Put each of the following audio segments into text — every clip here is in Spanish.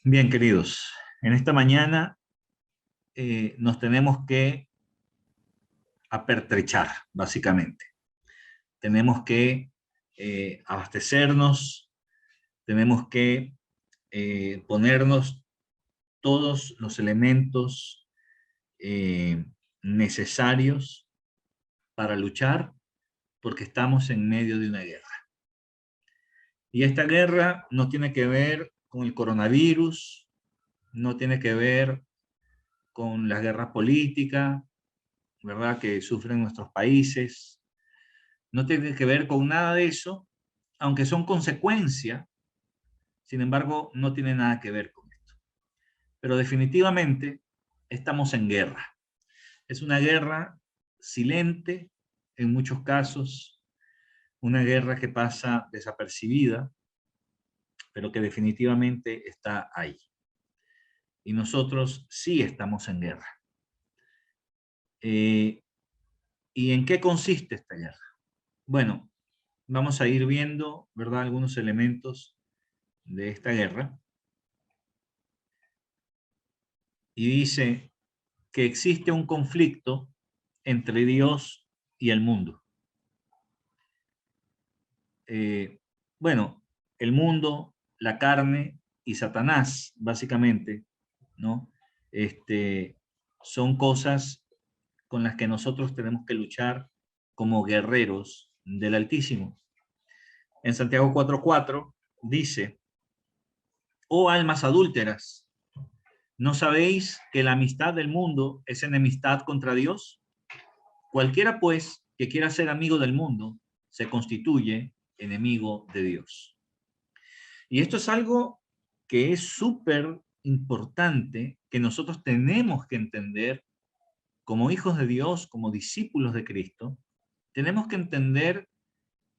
Bien, queridos, en esta mañana nos tenemos que apertrechar, básicamente. Tenemos que abastecernos, tenemos que ponernos todos los elementos eh, necesarios para luchar, porque estamos en medio de una guerra. Y esta guerra no tiene que ver con el coronavirus, no tiene que ver con la guerra política, ¿verdad?, que sufren nuestros países. No tiene que ver con nada de eso, aunque son consecuencia, sin embargo, no tiene nada que ver con esto. Pero definitivamente estamos en guerra. Es una guerra silente en muchos casos, una guerra que pasa desapercibida, pero que definitivamente está ahí. Y nosotros sí estamos en guerra. ¿Y en qué consiste esta guerra? Bueno, vamos a ir viendo, ¿verdad?, algunos elementos de esta guerra. Y dice que existe un conflicto entre Dios y el mundo. Eh, bueno, el mundo, la carne y Satanás, básicamente, ¿no? Son cosas con las que nosotros tenemos que luchar como guerreros del Altísimo. En Santiago 4:4 dice: oh almas adúlteras, ¿no sabéis que la amistad del mundo es enemistad contra Dios? Cualquiera, pues, que quiera ser amigo del mundo, se constituye enemigo de Dios. Y esto es algo que es súper importante, que nosotros tenemos que entender como hijos de Dios, como discípulos de Cristo. Tenemos que entender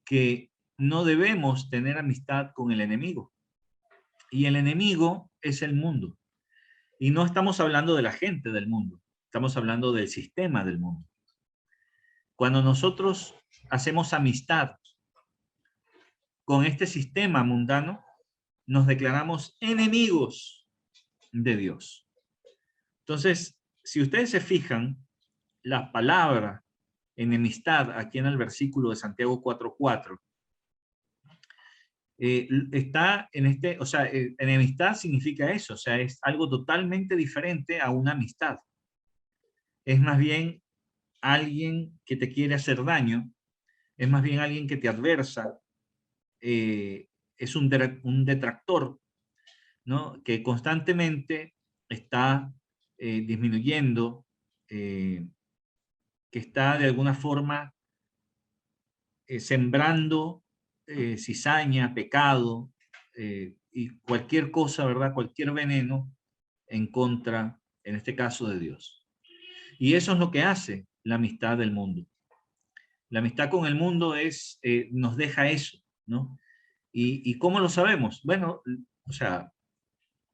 que no debemos tener amistad con el enemigo. Y el enemigo es el mundo. Y no estamos hablando de la gente del mundo, estamos hablando del sistema del mundo. Cuando nosotros hacemos amistad con este sistema mundano, nos declaramos enemigos de Dios. Entonces, si ustedes se fijan, la palabra enemistad aquí en el versículo de Santiago 4:4 está en o sea, enemistad significa eso, o sea, es algo totalmente diferente a una amistad. Es más bien alguien que te quiere hacer daño, es más bien alguien que te adversa, es un detractor, ¿no?, que constantemente está disminuyendo, que está de alguna forma sembrando cizaña, pecado y cualquier cosa, ¿verdad?, cualquier veneno en contra, en este caso, de Dios. Y eso es lo que hace la amistad del mundo. La amistad con el mundo nos deja eso, ¿no? ¿Y cómo lo sabemos? Bueno, o sea,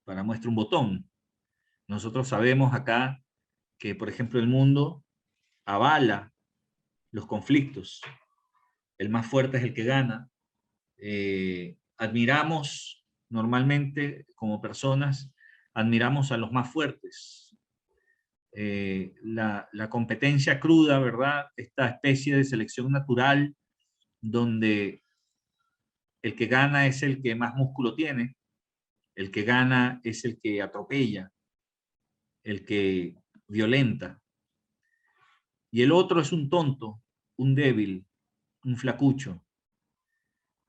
para muestra un botón. Nosotros sabemos acá que, por ejemplo, el mundo avala los conflictos. El más fuerte es el que gana. Admiramos normalmente como personas, admiramos a los más fuertes. La competencia cruda, ¿verdad? Esta especie de selección natural donde el que gana es el que más músculo tiene, el que gana es el que atropella, el que violenta, y el otro es un tonto, un débil, un flacucho,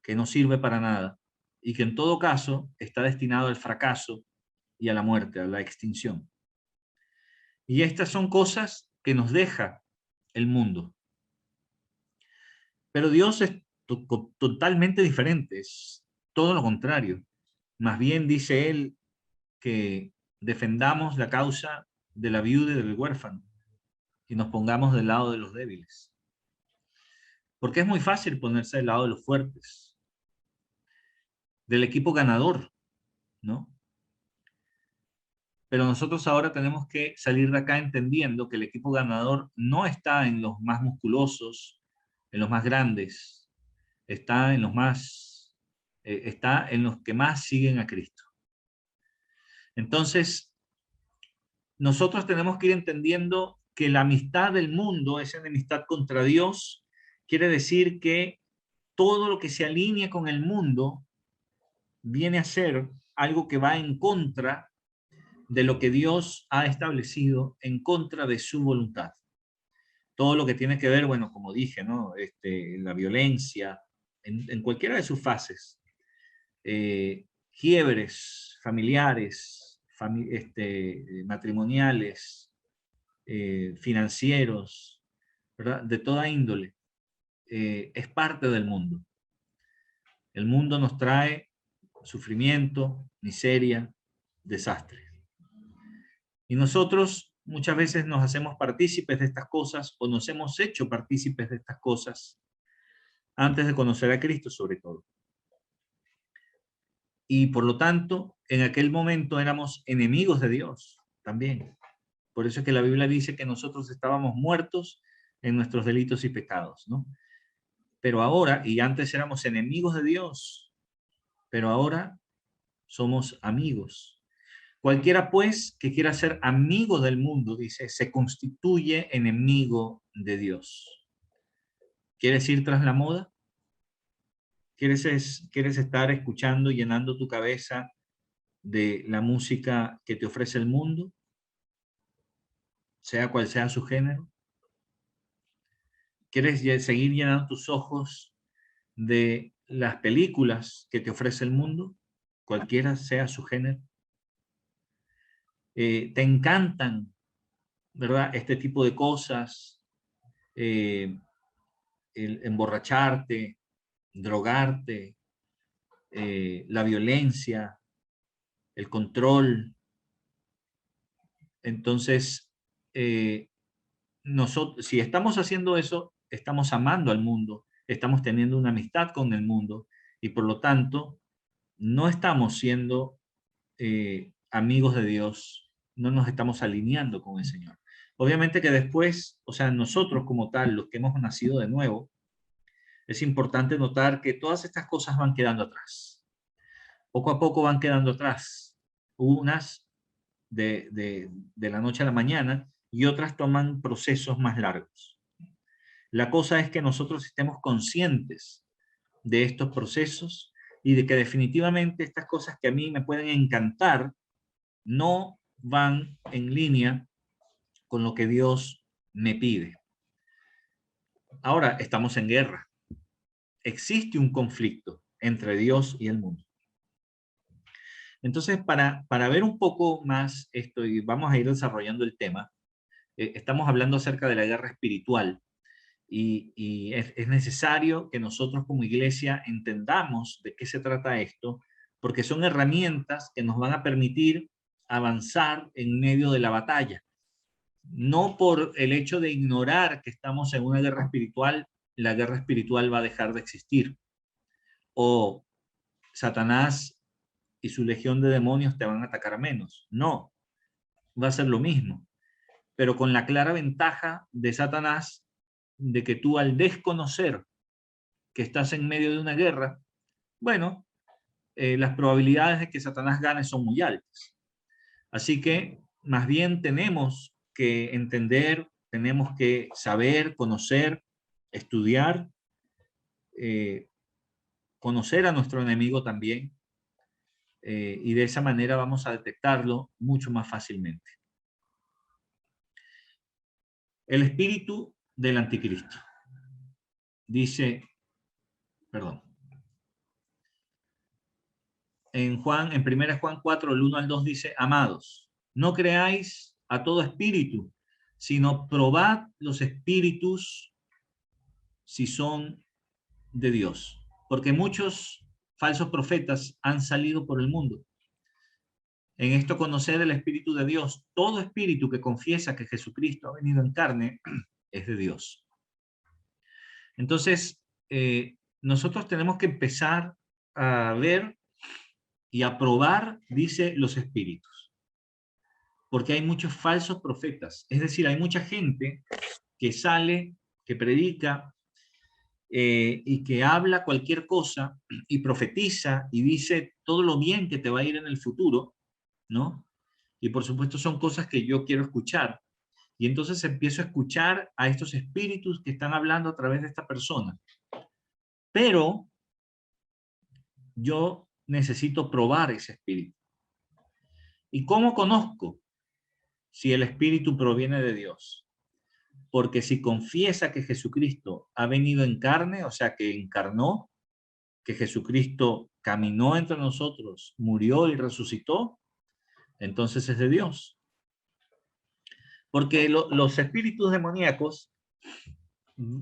que no sirve para nada, y que en todo caso está destinado al fracaso y a la muerte, a la extinción. Y estas son cosas que nos deja el mundo. Pero Dios es totalmente diferente, es todo lo contrario. Más bien dice Él que defendamos la causa de la viuda y del huérfano y nos pongamos del lado de los débiles. Porque es muy fácil ponerse del lado de los fuertes, del equipo ganador, ¿no? Pero nosotros ahora tenemos que salir de acá entendiendo que el equipo ganador no está en los más musculosos, en los más grandes, está en los que más siguen a Cristo. Entonces, nosotros tenemos que ir entendiendo que la amistad del mundo es enemistad contra Dios. Quiere decir que todo lo que se alinea con el mundo viene a ser algo que va en contra de lo que Dios ha establecido, en contra de su voluntad. Todo lo que tiene que ver, bueno, como dije, ¿no? La violencia, en cualquiera de sus fases, quiebres familiares, matrimoniales, financieros, ¿verdad? De toda índole, es parte del mundo. El mundo nos trae sufrimiento, miseria, desastre. Y nosotros muchas veces nos hacemos partícipes de estas cosas, o nos hemos hecho partícipes de estas cosas antes de conocer a Cristo, sobre todo. Y por lo tanto, en aquel momento éramos enemigos de Dios también. Por eso es que la Biblia dice que nosotros estábamos muertos en nuestros delitos y pecados, ¿no? Pero ahora, y antes éramos enemigos de Dios, pero ahora somos amigos. Cualquiera, pues, que quiera ser amigo del mundo, dice, se constituye enemigo de Dios. ¿Quieres ir tras la moda? ¿Quieres estar escuchando, llenando tu cabeza de la música que te ofrece el mundo, sea cual sea su género? ¿Quieres seguir llenando tus ojos de las películas que te ofrece el mundo, cualquiera sea su género? ¿Te encantan, verdad, este tipo de cosas? El emborracharte, drogarte, la violencia, el control. Entonces, nosotros, si estamos haciendo eso, estamos amando al mundo, estamos teniendo una amistad con el mundo, y por lo tanto, no estamos siendo amigos de Dios, no nos estamos alineando con el Señor. Obviamente que después, o sea, nosotros como tal, los que hemos nacido de nuevo, es importante notar que todas estas cosas van quedando atrás. Poco a poco van quedando atrás. Unas de la noche a la mañana y otras toman procesos más largos. La cosa es que nosotros estemos conscientes de estos procesos y de que definitivamente estas cosas que a mí me pueden encantar no van en línea con lo que Dios me pide. Ahora estamos en guerra. Existe un conflicto entre Dios y el mundo. Entonces, para ver un poco más esto, y vamos a ir desarrollando el tema, estamos hablando acerca de la guerra espiritual, y es necesario que nosotros como iglesia entendamos de qué se trata esto, porque son herramientas que nos van a permitir avanzar en medio de la batalla. No por el hecho de ignorar que estamos en una guerra espiritual, la guerra espiritual va a dejar de existir. O Satanás y su legión de demonios te van a atacar menos. No, va a ser lo mismo. Pero con la clara ventaja de Satanás de que tú, al desconocer que estás en medio de una guerra, bueno, las probabilidades de que Satanás gane son muy altas. Así que más bien tenemos que entender, tenemos que saber, conocer, estudiar, conocer a nuestro enemigo también, y de esa manera vamos a detectarlo mucho más fácilmente. El espíritu del anticristo. Dice, perdón, en 1 Juan 4, el 1 al 2 dice, amados, no creáis a todo espíritu, sino probad los espíritus si son de Dios, porque muchos falsos profetas han salido por el mundo. En esto conocer el Espíritu de Dios. Todo espíritu que confiesa que Jesucristo ha venido en carne es de Dios. Entonces, nosotros tenemos que empezar a ver y a probar, dice, los espíritus. Porque hay muchos falsos profetas. Es decir, hay mucha gente que sale, que predica, y que habla cualquier cosa y profetiza y dice todo lo bien que te va a ir en el futuro, ¿no? Y por supuesto son cosas que yo quiero escuchar. Y entonces empiezo a escuchar a estos espíritus que están hablando a través de esta persona. Pero yo necesito probar ese espíritu. ¿Y cómo conozco si el espíritu proviene de Dios? Porque si confiesa que Jesucristo ha venido en carne, o sea, que encarnó, que Jesucristo caminó entre nosotros, murió y resucitó, entonces es de Dios. Porque los espíritus demoníacos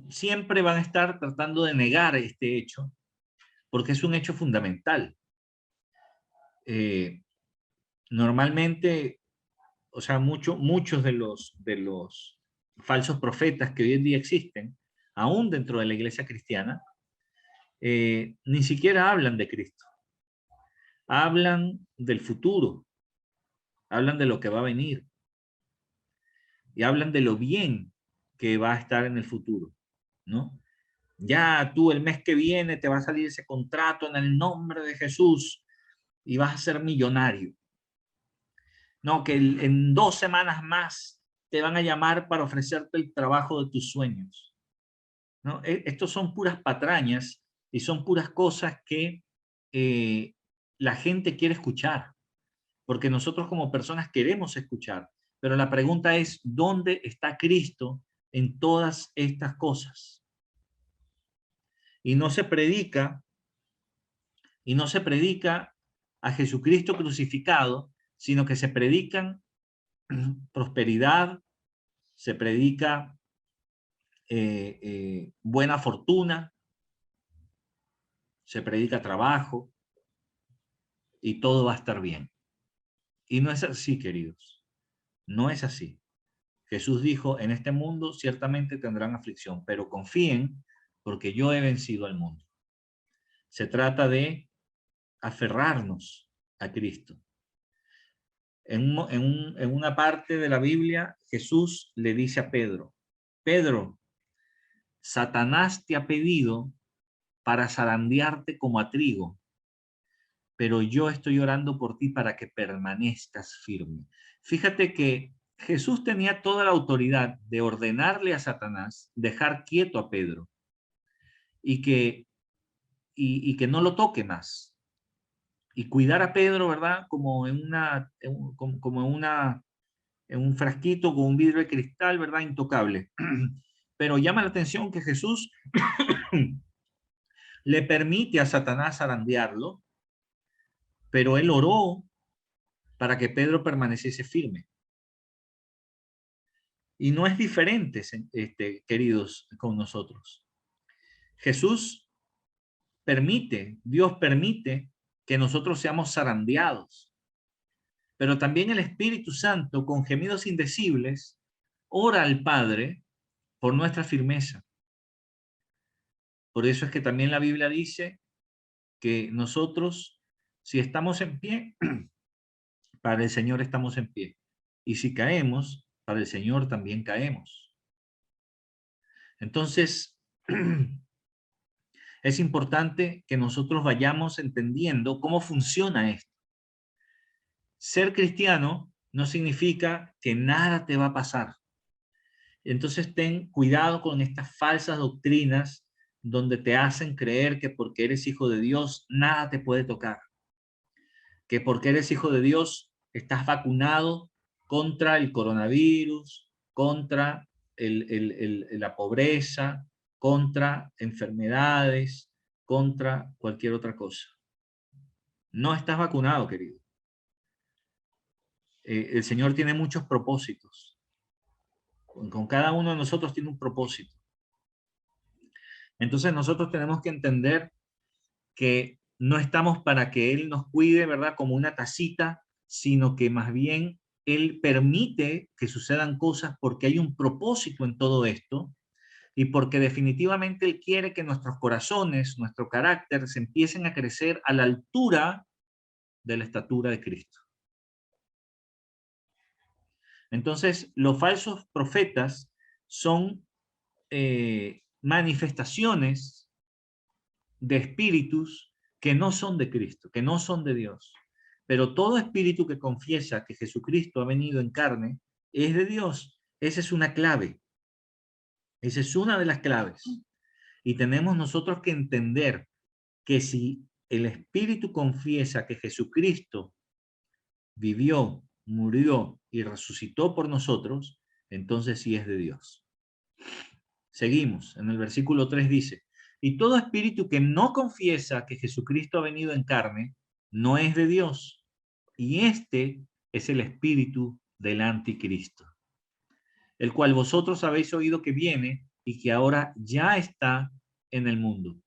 siempre van a estar tratando de negar este hecho, porque es un hecho fundamental. Normalmente, o sea, muchos de los falsos profetas que hoy en día existen, aún dentro de la iglesia cristiana, ni siquiera hablan de Cristo. Hablan del futuro, hablan de lo que va a venir y hablan de lo bien que va a estar en el futuro, ¿no? Ya tú el mes que viene te va a salir ese contrato en el nombre de Jesús y vas a ser millonario. No, que en 2 semanas más te van a llamar para ofrecerte el trabajo de tus sueños, ¿no? Estos son puras patrañas y son puras cosas que la gente quiere escuchar, porque nosotros como personas queremos escuchar, pero la pregunta es, ¿dónde está Cristo en todas estas cosas? Y no se predica, a Jesucristo crucificado, sino que se predican prosperidad, se predica buena fortuna, se predica trabajo y todo va a estar bien. Y no es así, queridos. No es así. Jesús dijo, en este mundo ciertamente tendrán aflicción, pero confíen porque yo he vencido al mundo. Se trata de aferrarnos a Cristo. En una parte de la Biblia, Jesús le dice a Pedro, Pedro, Satanás te ha pedido para zarandearte como a trigo, pero yo estoy orando por ti para que permanezcas firme. Fíjate que Jesús tenía toda la autoridad de ordenarle a Satanás dejar quieto a Pedro y que no lo toque más. Y cuidar a Pedro, ¿verdad? Como en un frasquito con un vidrio de cristal, ¿verdad? Intocable. Pero llama la atención que Jesús le permite a Satanás zarandearlo, pero él oró para que Pedro permaneciese firme. Y no es diferente, queridos, con nosotros. Jesús permite, Dios permite que nosotros seamos zarandeados, pero también el Espíritu Santo, con gemidos indecibles, ora al Padre por nuestra firmeza. Por eso es que también la Biblia dice que nosotros, si estamos en pie, para el Señor estamos en pie. Y si caemos, para el Señor también caemos. Entonces, es importante que nosotros vayamos entendiendo cómo funciona esto. Ser cristiano no significa que nada te va a pasar. Entonces ten cuidado con estas falsas doctrinas donde te hacen creer que porque eres hijo de Dios, nada te puede tocar. Que porque eres hijo de Dios, estás vacunado contra el coronavirus, contra la pobreza, contra enfermedades, contra cualquier otra cosa. No estás vacunado, querido. El Señor tiene muchos propósitos. Con cada uno de nosotros tiene un propósito. Entonces nosotros tenemos que entender que no estamos para que Él nos cuide, ¿verdad? Como una tacita, sino que más bien Él permite que sucedan cosas porque hay un propósito en todo esto y porque definitivamente Él quiere que nuestros corazones, nuestro carácter, se empiecen a crecer a la altura de la estatura de Cristo. Entonces, los falsos profetas son manifestaciones de espíritus que no son de Cristo, que no son de Dios. Pero todo espíritu que confiesa que Jesucristo ha venido en carne es de Dios. Esa es una clave. Esa es una de las claves. Y tenemos nosotros que entender que si el espíritu confiesa que Jesucristo vivió, murió y resucitó por nosotros, entonces sí es de Dios. Seguimos, en el versículo 3 dice, y todo espíritu que no confiesa que Jesucristo ha venido en carne, no es de Dios. Y este es el espíritu del anticristo, el cual vosotros habéis oído que viene y que ahora ya está en el mundo.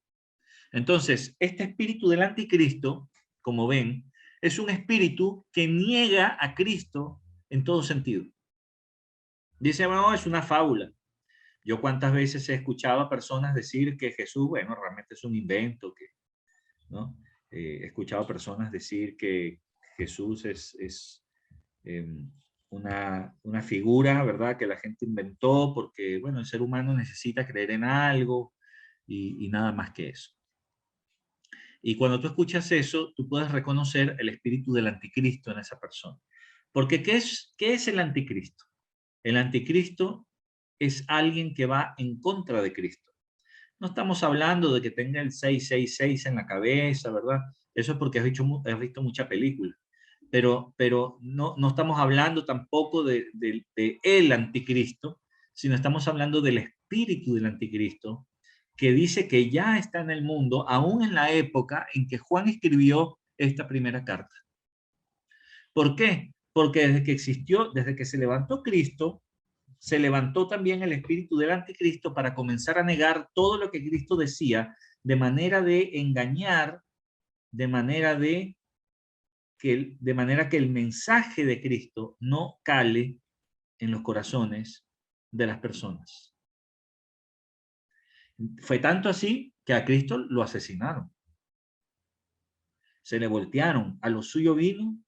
Entonces, este espíritu del anticristo, como ven, es un espíritu que niega a Cristo en todo sentido. Dice, bueno, es una fábula. Yo cuántas veces he escuchado a personas decir que Jesús, bueno, realmente es un invento, ¿no? He escuchado a personas decir que Jesús es una figura, ¿verdad? Que la gente inventó porque, bueno, el ser humano necesita creer en algo y nada más que eso. Y cuando tú escuchas eso, tú puedes reconocer el espíritu del anticristo en esa persona. Porque qué es el anticristo? El anticristo es alguien que va en contra de Cristo. No estamos hablando de que tenga el 666 en la cabeza, ¿verdad? Eso es porque has visto mucha película. Pero no estamos hablando tampoco de el anticristo, sino estamos hablando del espíritu del anticristo, que dice que ya está en el mundo, aún en la época en que Juan escribió esta primera carta. ¿Por qué? Porque desde que existió, desde que se levantó Cristo, se levantó también el espíritu del anticristo para comenzar a negar todo lo que Cristo decía, de manera de engañar, de manera que el mensaje de Cristo no cale en los corazones de las personas. Fue tanto así que a Cristo lo asesinaron. Se le voltearon, a lo suyo vino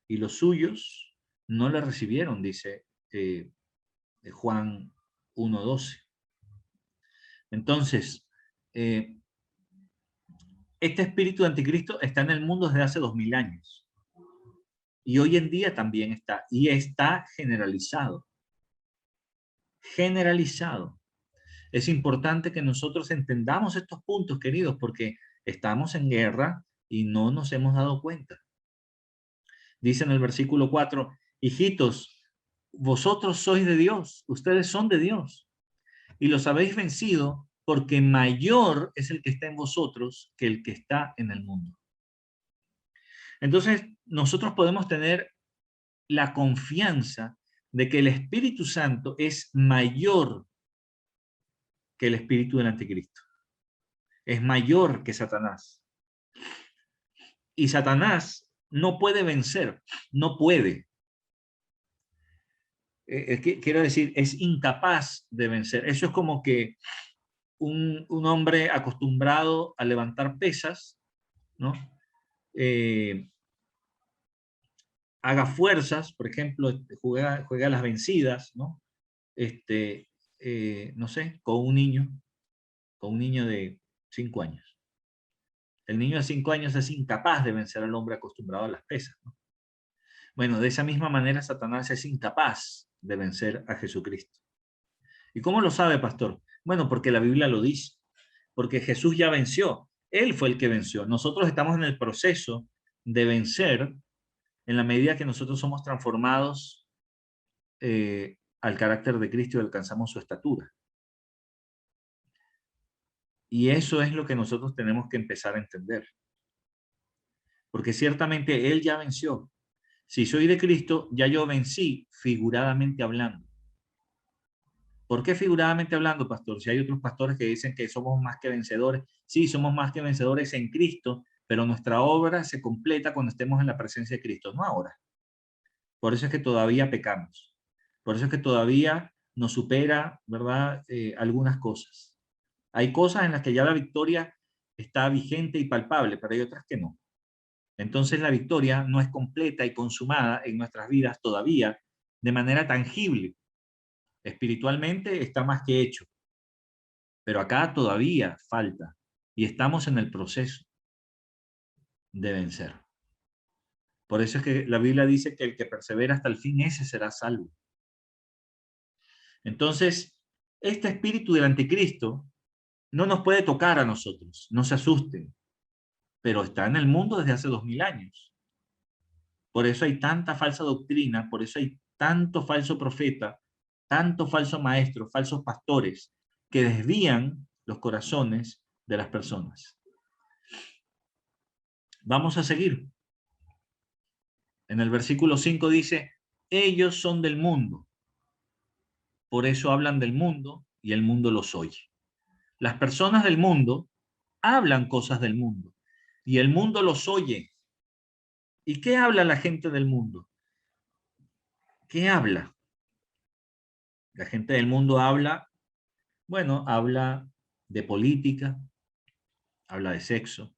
y los suyos no le recibieron, dice Juan 1:12. Entonces, este espíritu de anticristo está en el mundo desde hace 2000 años. Y hoy en día también está. Y está generalizado. Generalizado. Es importante que nosotros entendamos estos puntos, queridos, porque estamos en guerra y no nos hemos dado cuenta. Dice en el versículo 4, hijitos, vosotros sois de Dios, ustedes son de Dios, y los habéis vencido porque mayor es el que está en vosotros que el que está en el mundo. Entonces, nosotros podemos tener la confianza de que el Espíritu Santo es mayor que el espíritu del anticristo. Es mayor que Satanás. Y Satanás no puede vencer, no puede. Quiero decir, es incapaz de vencer. Eso es como que un hombre acostumbrado a levantar pesas, ¿no? Haga fuerzas, por ejemplo, juega a las vencidas, ¿no? No sé, con un niño de 5 años. El niño de 5 años es incapaz de vencer al hombre acostumbrado a las pesas, ¿no? Bueno, de esa misma manera Satanás es incapaz de vencer a Jesucristo. ¿Y cómo lo sabe, pastor? Bueno, porque la Biblia lo dice, porque Jesús ya venció, Él fue el que venció. Nosotros estamos en el proceso de vencer en la medida que nosotros somos transformados al carácter de Cristo y alcanzamos su estatura. Y eso es lo que nosotros tenemos que empezar a entender. Porque ciertamente Él ya venció. Si soy de Cristo, ya yo vencí figuradamente hablando. ¿Por qué figuradamente hablando, pastor? Si hay otros pastores que dicen que somos más que vencedores. Sí, somos más que vencedores en Cristo, pero nuestra obra se completa cuando estemos en la presencia de Cristo, no ahora. Por eso es que todavía pecamos. Por eso es que todavía nos supera, ¿verdad? Algunas cosas. Hay cosas en las que ya la victoria está vigente y palpable, pero hay otras que no. Entonces la victoria no es completa y consumada en nuestras vidas todavía de manera tangible. Espiritualmente está más que hecho, pero acá todavía falta y estamos en el proceso de vencer. Por eso es que la Biblia dice que el que persevera hasta el fin, ese será salvo. Entonces, este espíritu del anticristo no nos puede tocar a nosotros, no se asusten, pero está en el mundo desde hace 2000 años. Por eso hay tanta falsa doctrina, por eso hay tanto falso profeta, tanto falso maestro, falsos pastores, que desvían los corazones de las personas. Vamos a seguir. En el versículo 5 dice, ellos son del mundo, por eso hablan del mundo y el mundo los oye. Las personas del mundo hablan cosas del mundo y el mundo los oye. ¿Y qué habla la gente del mundo? ¿Qué habla? La gente del mundo habla, bueno, habla de política, habla de sexo.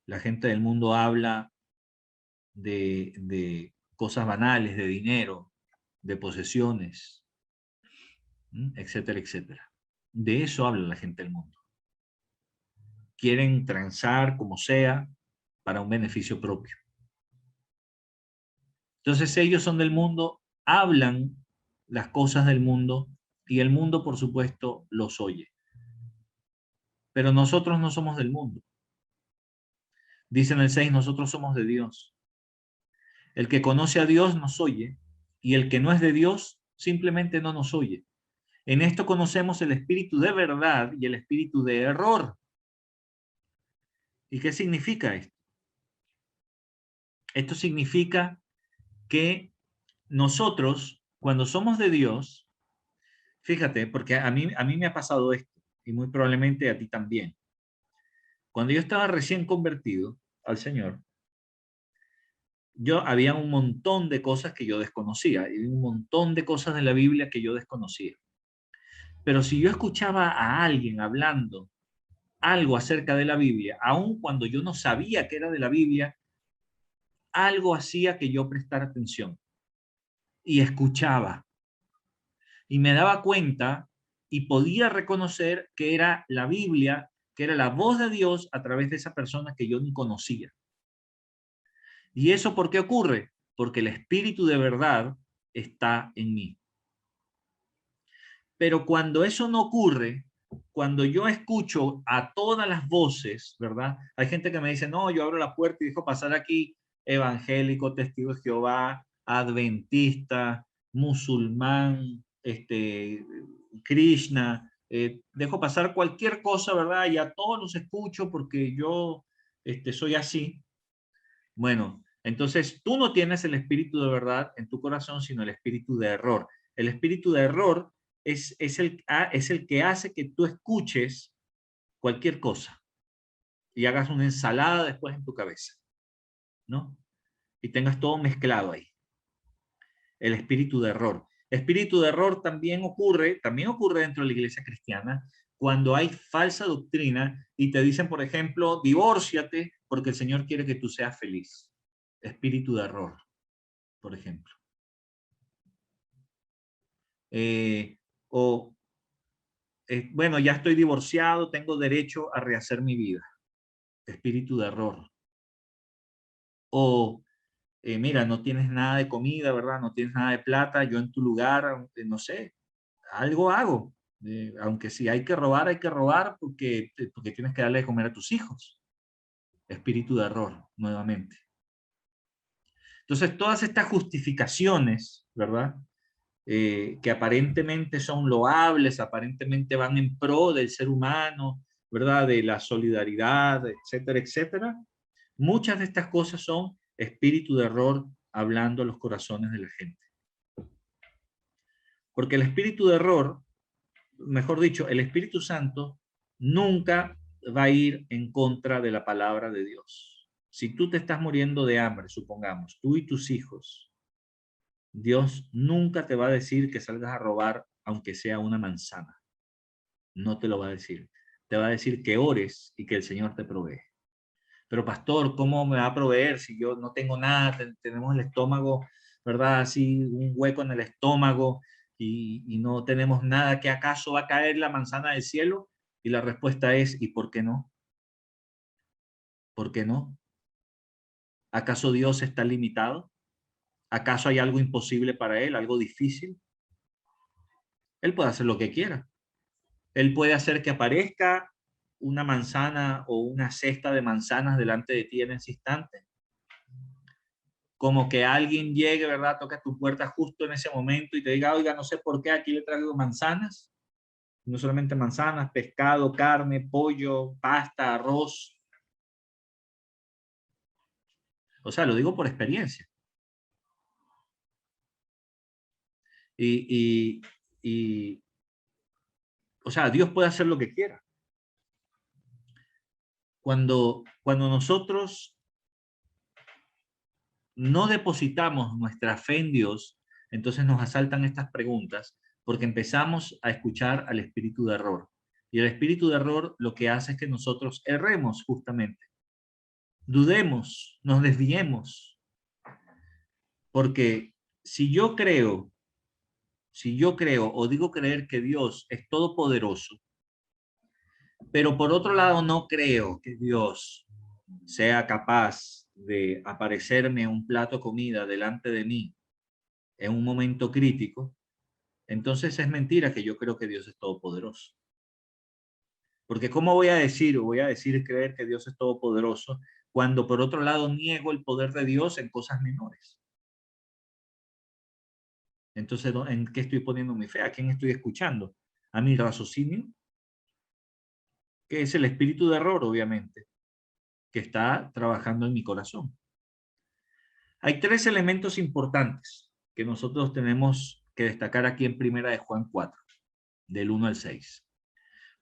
La gente del mundo habla de cosas banales, de dinero, de posesiones, etcétera, etcétera. De eso habla la gente del mundo. Quieren transar como sea para un beneficio propio. Entonces ellos son del mundo, hablan las cosas del mundo y el mundo, por supuesto, los oye. Pero nosotros no somos del mundo. Dice en el 6, nosotros somos de Dios. El que conoce a Dios nos oye y el que no es de Dios simplemente no nos oye. En esto conocemos el espíritu de verdad y el espíritu de error. ¿Y qué significa esto? Esto significa que nosotros, cuando somos de Dios, fíjate, porque a mí me ha pasado esto, y muy probablemente a ti también. Cuando yo estaba recién convertido al Señor, había un montón de cosas que yo desconocía, y un montón de cosas de la Biblia que yo desconocía. Pero si yo escuchaba a alguien hablando algo acerca de la Biblia, aun cuando yo no sabía que era de la Biblia, algo hacía que yo prestara atención y escuchaba y me daba cuenta y podía reconocer que era la Biblia, que era la voz de Dios a través de esa persona que yo ni conocía. ¿Y eso por qué ocurre? Porque el Espíritu de verdad está en mí. Pero cuando eso no ocurre, cuando yo escucho a todas las voces, ¿verdad? Hay gente que me dice, no, yo abro la puerta y dejo pasar aquí evangélico, testigo de Jehová, adventista, musulmán, Krishna, dejo pasar cualquier cosa, ¿verdad? Y a todos los escucho porque yo soy así. Bueno, entonces tú no tienes el espíritu de verdad en tu corazón, sino el espíritu de error. El espíritu de error es el que hace que tú escuches cualquier cosa y hagas una ensalada después en tu cabeza, ¿no? Y tengas todo mezclado ahí. El espíritu de error. Espíritu de error también ocurre dentro de la iglesia cristiana cuando hay falsa doctrina y te dicen, por ejemplo, divórciate porque el Señor quiere que tú seas feliz. Espíritu de error, por ejemplo. O bueno, ya estoy divorciado, tengo derecho a rehacer mi vida. Espíritu de error. O mira, no tienes nada de comida, ¿verdad? No tienes nada de plata, yo en tu lugar, no sé, algo hago. Aunque si hay que robar porque tienes que darle de comer a tus hijos. Espíritu de error, nuevamente. Entonces, todas estas justificaciones, ¿verdad? Que aparentemente son loables, aparentemente van en pro del ser humano, ¿verdad? De la solidaridad, etcétera, etcétera. Muchas de estas cosas son espíritu de error hablando a los corazones de la gente. Porque el espíritu de error, mejor dicho, el Espíritu Santo nunca va a ir en contra de la palabra de Dios. Si tú te estás muriendo de hambre, supongamos, tú y tus hijos, Dios nunca te va a decir que salgas a robar aunque sea una manzana. No te lo va a decir. Te va a decir que ores y que el Señor te provee. Pero pastor, ¿cómo me va a proveer si yo no tengo nada? Tenemos el estómago, ¿verdad? Así, un hueco en el estómago y no tenemos nada. ¿Que acaso va a caer la manzana del cielo? Y la respuesta es, ¿y por qué no? ¿Por qué no? ¿Acaso Dios está limitado? ¿Acaso hay algo imposible para él, algo difícil? Él puede hacer lo que quiera. Él puede hacer que aparezca una manzana o una cesta de manzanas delante de ti en ese instante. Como que alguien llegue, ¿verdad? Toca tu puerta justo en ese momento y te diga, oiga, no sé por qué aquí le traigo manzanas. No solamente manzanas, pescado, carne, pollo, pasta, arroz. O sea, lo digo por experiencia. Y, y, o sea, Dios puede hacer lo que quiera. Cuando nosotros no depositamos nuestra fe en Dios, entonces nos asaltan estas preguntas porque empezamos a escuchar al espíritu de error. Y el espíritu de error lo que hace es que nosotros erremos justamente. Dudemos, nos desviemos. Porque si yo creo o digo creer que Dios es todopoderoso, pero por otro lado no creo que Dios sea capaz de aparecerme un plato de comida delante de mí en un momento crítico, entonces es mentira que yo creo que Dios es todopoderoso. Porque ¿cómo voy a decir creer que Dios es todopoderoso cuando por otro lado niego el poder de Dios en cosas menores? Entonces, ¿en qué estoy poniendo mi fe? ¿A quién estoy escuchando? ¿A mi raciocinio? Que es el espíritu de error, obviamente, que está trabajando en mi corazón. Hay tres elementos importantes que nosotros tenemos que destacar aquí en Primera de Juan 4, del 1 al 6.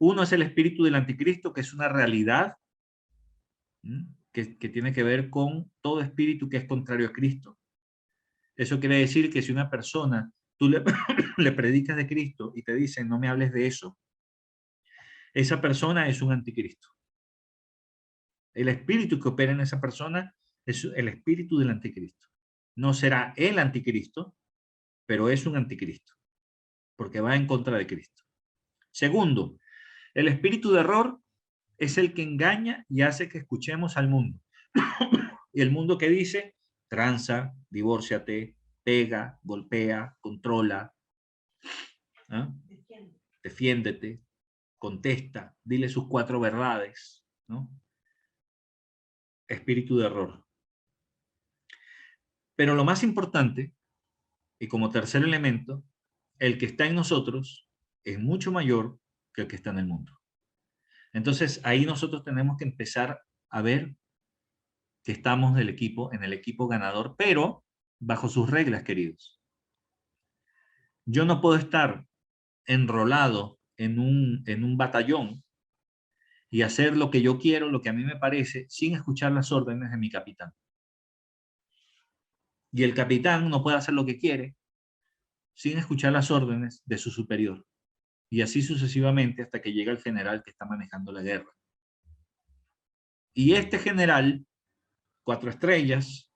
Uno es el espíritu del anticristo, que es una realidad que tiene que ver con todo espíritu que es contrario a Cristo. Eso quiere decir que si una persona, tú le, le predicas de Cristo y te dicen, no me hables de eso, esa persona es un anticristo. El espíritu que opera en esa persona es el espíritu del anticristo. No será el anticristo, pero es un anticristo, porque va en contra de Cristo. Segundo, el espíritu de error es el que engaña y hace que escuchemos al mundo. Y el mundo que dice, tranza, divórciate, pega, golpea, controla, ¿ah? Defiéndete, contesta, dile sus cuatro verdades, ¿no? Espíritu de error. Pero lo más importante, y como tercer elemento, el que está en nosotros es mucho mayor que el que está en el mundo. Entonces ahí nosotros tenemos que empezar a ver que estamos en el equipo ganador, pero bajo sus reglas, queridos. Yo no puedo estar enrolado en un batallón y hacer lo que yo quiero, lo que a mí me parece, sin escuchar las órdenes de mi capitán. Y el capitán no puede hacer lo que quiere sin escuchar las órdenes de su superior. Y así sucesivamente hasta que llega el general que está manejando la guerra. Y este general, 4 estrellas,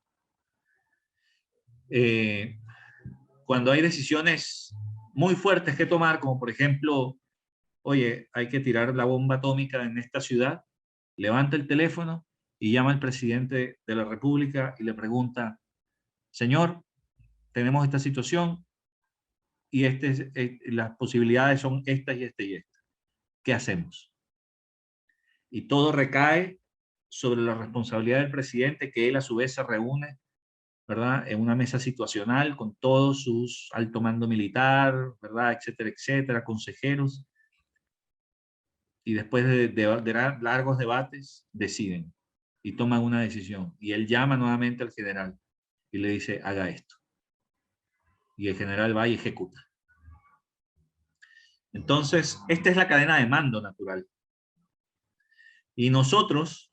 cuando hay decisiones muy fuertes que tomar, como por ejemplo, oye, hay que tirar la bomba atómica en esta ciudad, levanta el teléfono y llama al presidente de la República y le pregunta, señor, tenemos esta situación y las posibilidades son estas y esta y esta. ¿Qué hacemos? Y todo recae sobre la responsabilidad del presidente, que él a su vez se reúne, ¿verdad?, en una mesa situacional con todos sus alto mando militar, ¿verdad?, etcétera, etcétera, consejeros, y después de largos debates deciden y toman una decisión. Y él llama nuevamente al general y le dice, haga esto. Y el general va y ejecuta. Entonces, esta es la cadena de mando natural. Y nosotros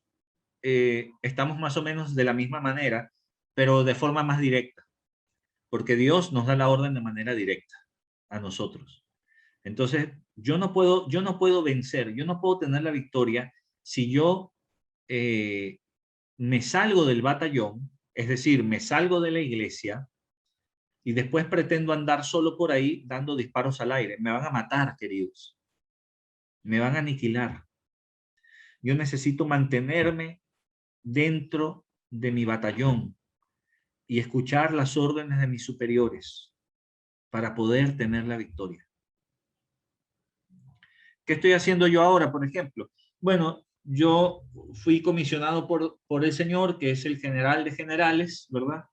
estamos más o menos de la misma manera, pero de forma más directa, porque Dios nos da la orden de manera directa a nosotros. Entonces, yo no puedo vencer, yo no puedo tener la victoria si yo me salgo del batallón, es decir, me salgo de la iglesia y después pretendo andar solo por ahí dando disparos al aire. Me van a matar, queridos. Me van a aniquilar. Yo necesito mantenerme dentro de mi batallón y escuchar las órdenes de mis superiores para poder tener la victoria. ¿Qué estoy haciendo yo ahora, por ejemplo? Bueno, yo fui comisionado por el señor, que es el general de generales, ¿verdad?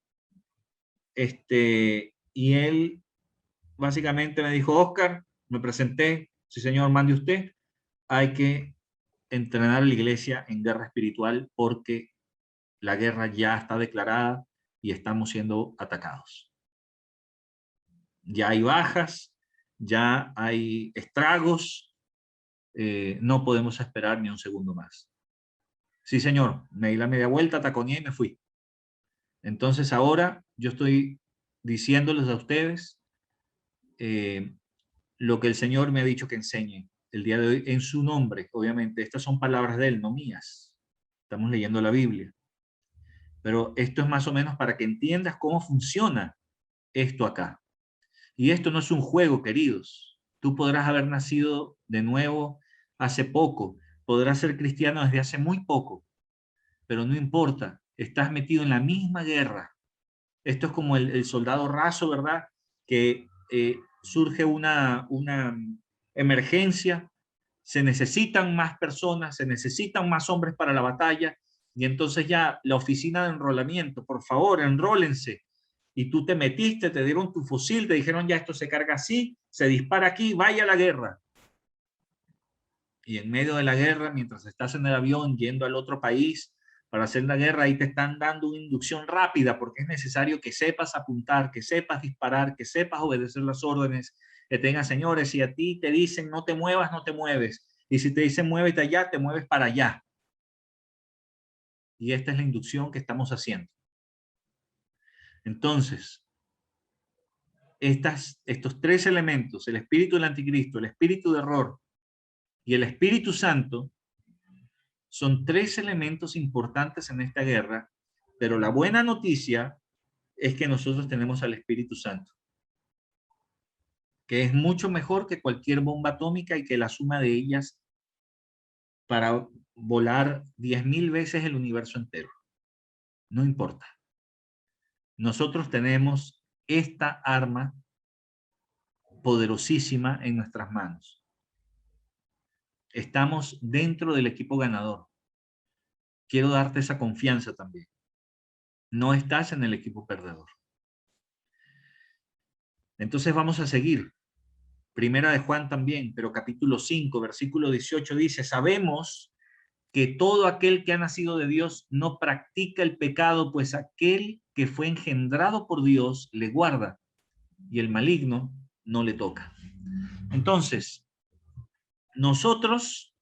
Y él básicamente me dijo, Oscar, me presenté, sí señor, mande usted, hay que entrenar a la iglesia en guerra espiritual porque la guerra ya está declarada y estamos siendo atacados. Ya hay bajas, ya hay estragos, no podemos esperar ni un segundo más. Sí, señor, me di la media vuelta, taconeé y me fui. Entonces ahora yo estoy diciéndoles a ustedes lo que el Señor me ha dicho que enseñe el día de hoy en su nombre. Obviamente, estas son palabras de Él, no mías. Estamos leyendo la Biblia. Pero esto es más o menos para que entiendas cómo funciona esto acá. Y esto no es un juego, queridos. Tú podrás haber nacido de nuevo hace poco, podrás ser cristiano desde hace muy poco, pero no importa, estás metido en la misma guerra. Esto es como el soldado raso, ¿verdad? Que surge una emergencia, se necesitan más personas, se necesitan más hombres para la batalla, y entonces ya la oficina de enrolamiento, por favor, enrólense. Y tú te metiste, te dieron tu fusil, te dijeron ya esto se carga así, se dispara aquí, vaya a la guerra. Y en medio de la guerra, mientras estás en el avión yendo al otro país para hacer la guerra, ahí te están dando una inducción rápida porque es necesario que sepas apuntar, que sepas disparar, que sepas obedecer las órdenes, que tengas, señores, si a ti te dicen no te muevas, no te mueves. Y si te dicen muévete allá, te mueves para allá. Y esta es la inducción que estamos haciendo. Entonces, estos tres elementos, el espíritu del anticristo, el espíritu de error y el Espíritu Santo, son tres elementos importantes en esta guerra, pero la buena noticia es que nosotros tenemos al Espíritu Santo, que es mucho mejor que cualquier bomba atómica y que la suma de ellas para volar 10.000 veces el universo entero. No importa. Nosotros tenemos esta arma poderosísima en nuestras manos. Estamos dentro del equipo ganador. Quiero darte esa confianza también. No estás en el equipo perdedor. Entonces vamos a seguir. Primera de Juan también, pero capítulo 5, versículo 18 dice, sabemos que todo aquel que ha nacido de Dios no practica el pecado, pues aquel que fue engendrado por Dios le guarda y el maligno no le toca. Entonces, nosotros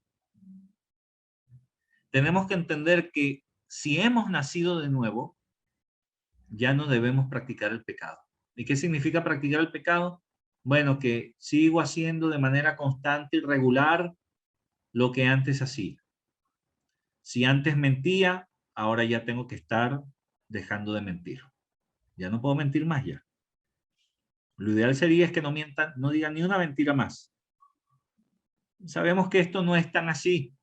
tenemos que entender que si hemos nacido de nuevo, ya no debemos practicar el pecado. ¿Y qué significa practicar el pecado? Bueno, que sigo haciendo de manera constante y regular lo que antes hacía. Si antes mentía, ahora ya tengo que estar dejando de mentir. Ya no puedo mentir más ya. Lo ideal sería es que no mientan, no digan ni una mentira más. Sabemos que esto no es tan así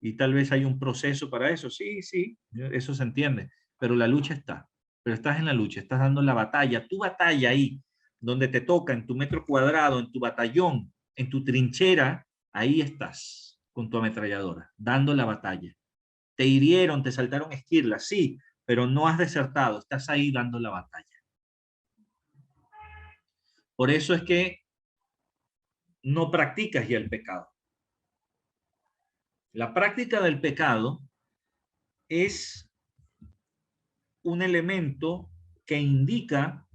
y tal vez hay un proceso para eso. Sí, sí, eso se entiende, pero la lucha está. Pero estás en la lucha, estás dando la batalla, tu batalla ahí, donde te toca, en tu metro cuadrado, en tu batallón, en tu trinchera, ahí estás con tu ametralladora, dando la batalla. Te hirieron, te saltaron esquirlas, sí, pero no has desertado, estás ahí dando la batalla. Por eso es que no practicas ya el pecado. La práctica del pecado es un elemento que indica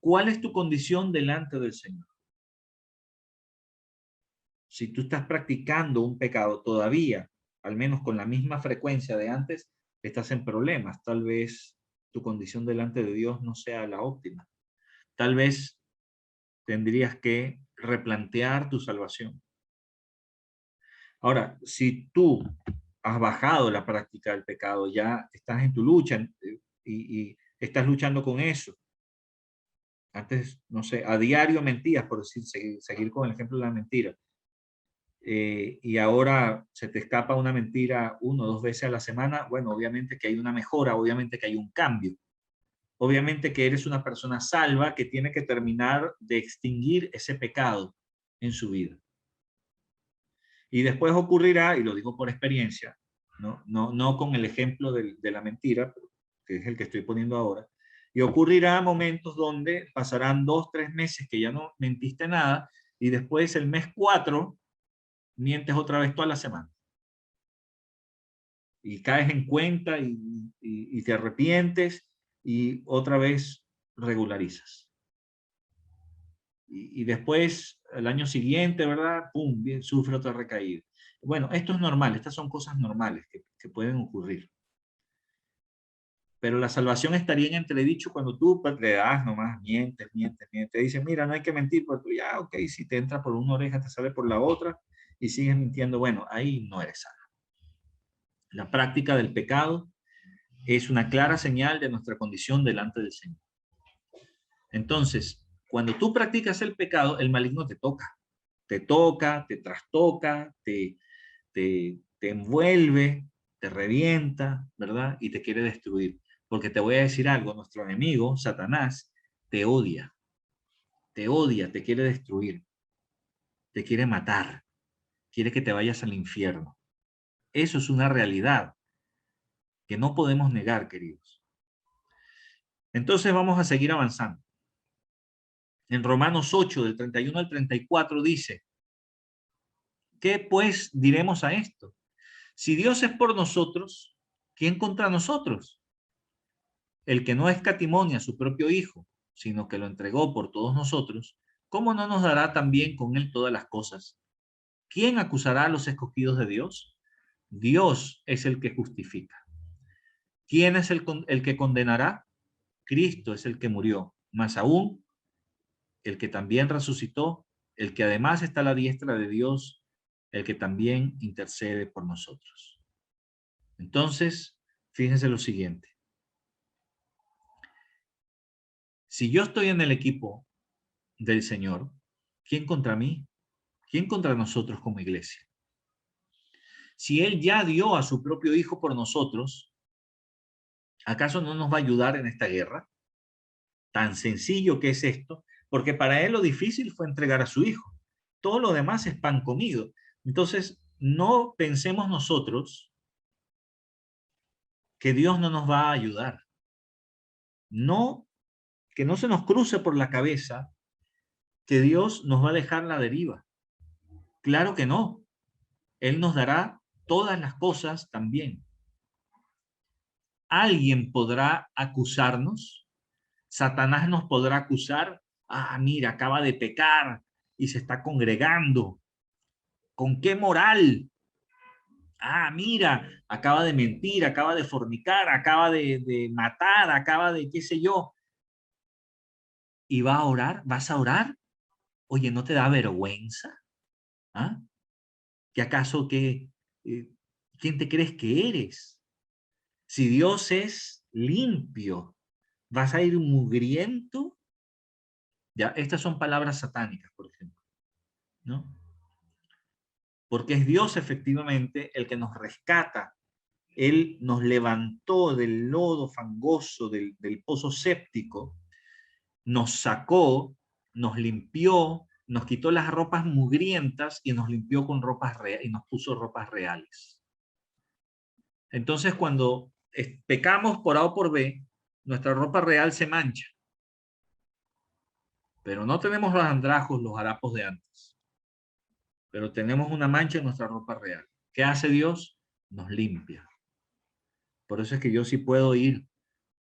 cuál es tu condición delante del Señor. Si tú estás practicando un pecado todavía, al menos con la misma frecuencia de antes, estás en problemas. Tal vez tu condición delante de Dios no sea la óptima. Tal vez tendrías que replantear tu salvación. Ahora, si tú has bajado la práctica del pecado, ya estás en tu lucha y estás luchando con eso. Antes, no sé, a diario mentías, por decir, seguir con el ejemplo de la mentira. y ahora se te escapa una mentira 1 o 2 veces a la semana, bueno, obviamente que hay una mejora, obviamente que hay un cambio. Obviamente que eres una persona salva que tiene que terminar de extinguir ese pecado en su vida. Y después ocurrirá, y lo digo por experiencia, no con el ejemplo de la mentira, que es el que estoy poniendo ahora, y ocurrirá momentos donde pasarán 2, 3 meses que ya no mentiste nada, y después el mes 4 mientes otra vez toda la semana. Y caes en cuenta y te arrepientes y otra vez regularizas. Y después, el año siguiente, ¿verdad? ¡Pum! Bien, sufre otra recaída. Bueno, esto es normal, estas son cosas normales que pueden ocurrir. Pero la salvación estaría en entredicho cuando tú pues, le das nomás, mientes. Te dicen, mira, no hay que mentir, pero tú ya, ok, si te entra por una oreja, te sale por la otra y sigues mintiendo, bueno, ahí no eres salvo. La práctica del pecado es una clara señal de nuestra condición delante del Señor. Entonces, cuando tú practicas el pecado, el maligno te toca, te trastoca, te envuelve, te revienta, ¿verdad? Y te quiere destruir. Porque te voy a decir algo, nuestro enemigo, Satanás, te odia, te quiere destruir, te quiere matar, quiere que te vayas al infierno. Eso es una realidad que no podemos negar, queridos. Entonces vamos a seguir avanzando. En Romanos 8, del 31 al 34 dice, ¿qué pues diremos a esto? Si Dios es por nosotros, ¿quién contra nosotros? El que no escatimó a su propio Hijo, sino que lo entregó por todos nosotros, ¿cómo no nos dará también con él todas las cosas? ¿Quién acusará a los escogidos de Dios? Dios es el que justifica. ¿Quién es el que condenará? Cristo es el que murió, más aún el que también resucitó, el que además está a la diestra de Dios, el que también intercede por nosotros. Entonces, fíjense lo siguiente. Si yo estoy en el equipo del Señor, ¿quién contra mí? ¿Quién contra nosotros como iglesia? Si Él ya dio a su propio Hijo por nosotros, ¿acaso no nos va a ayudar en esta guerra? Tan sencillo que es esto, porque para Él lo difícil fue entregar a su Hijo. Todo lo demás es pan comido. Entonces, no pensemos nosotros que Dios no nos va a ayudar. No, que no se nos cruce por la cabeza que Dios nos va a dejar la deriva. Claro que no. Él nos dará todas las cosas también. ¿Alguien podrá acusarnos? ¿Satanás nos podrá acusar? Ah, mira, acaba de pecar y se está congregando. ¿Con qué moral? Ah, mira, acaba de mentir, acaba de fornicar, acaba de matar, acaba de qué sé yo. ¿Y va a orar? ¿Vas a orar? Oye, ¿no te da vergüenza? ¿Ah? ¿Qué acaso quién te crees que eres? Si Dios es limpio, ¿vas a ir mugriento? Ya, estas son palabras satánicas, por ejemplo, ¿no? Porque es Dios efectivamente el que nos rescata. Él nos levantó del lodo fangoso, del pozo séptico, nos sacó, nos limpió, nos quitó las ropas mugrientas y nos limpió con ropas reales y nos puso ropas reales. Entonces, cuando pecamos por A o por B, nuestra ropa real se mancha. Pero no tenemos los andrajos, los harapos de antes. Pero tenemos una mancha en nuestra ropa real. ¿Qué hace Dios? Nos limpia. Por eso es que yo sí puedo ir